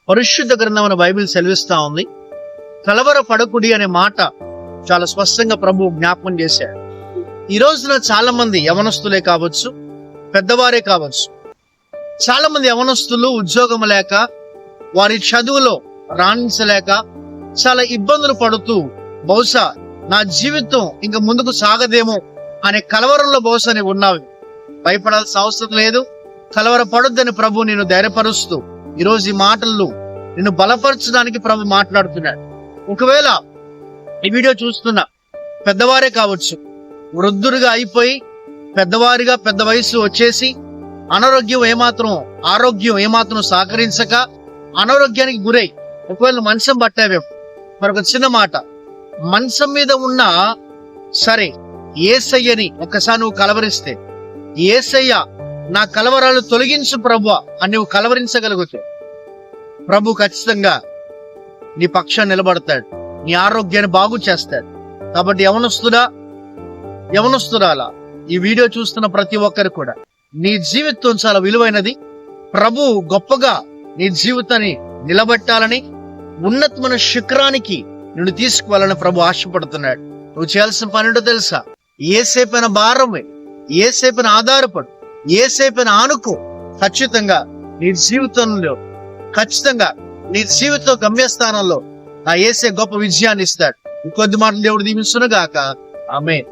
పరిశుద్ధ గ్రంథమైన బైబిల్ సెలవిస్తా ఉంది. కలవర పడకుడి అనే మాట చాలా స్పష్టంగా ప్రభు జ్ఞాపకం చేశాడు. ఈ రోజున చాలా మంది యవనస్తులే కావచ్చు, పెద్దవారే కావచ్చు, చాలా మంది యవనస్తులు ఉద్యోగం లేక, వారి చదువులో రాణించలేక చాలా ఇబ్బందులు పడుతూ, బహుశా నా జీవితం ఇంకా ముందుకు సాగదేమో అనే కలవరంలో బహుశా నీవు ఉన్నావు. భయపడాల్సిన అవసరం లేదు. కలవర పడొద్దని ప్రభు నిన్ను ధైర్యపరుస్తూ ఈరోజు ఈ మాటల్లో నిన్ను బలపరచడానికి ప్రభు మాట్లాడుతున్నాడు. ఒకవేళ ఈ వీడియో చూస్తున్నా పెద్దవారే కావచ్చు, వృద్ధులుగా అయిపోయి పెద్దవారిగా పెద్ద వయసు వచ్చేసి ఆరోగ్యం ఏమాత్రం సహకరించక అనారోగ్యానికి గురై ఒకవేళ మంచం పట్టావేమో, మరొక చిన్న మాట, మంచం మీద ఉన్నా సరే యేసయ్యని ఒక్కసారి నువ్వు కలవరిస్తే, యేసయ్య నా కలవరాలు తొలగించు ప్రభువా అని నువ్వు కలవరించగలిగితే ప్రభు ఖచ్చితంగా నీ పక్షాన్ని నిలబడతాడు, నీ ఆరోగ్యాన్ని బాగు చేస్తాడు. కాబట్టి యవనస్తురాలా ఈ వీడియో చూస్తున్న ప్రతి ఒక్కరు కూడా నీ జీవితం చాలా విలువైనది. ప్రభు గొప్పగా నీ జీవితాన్ని నిలబెట్టాలని, ఉన్నతమైన శిఖరానికి నిన్ను తీసుకువెళ్ళని ప్రభు ఆశపడుతున్నాడు. నువ్వు చేయాల్సిన పని ఏంటో తెలుసా? ఏసేపైన భారమే, ఏసేపైన ఆధారపడు, ఏసేపైన ఆనుకో. ఖచ్చితంగా నీ జీవితం గమ్యస్థానంలో ఆ యేసే గొప్ప విజయాన్ని ఇస్తాడు. ఇంకొద్ది మాటలు దేవుడు దీవించును గాక. ఆమేన్.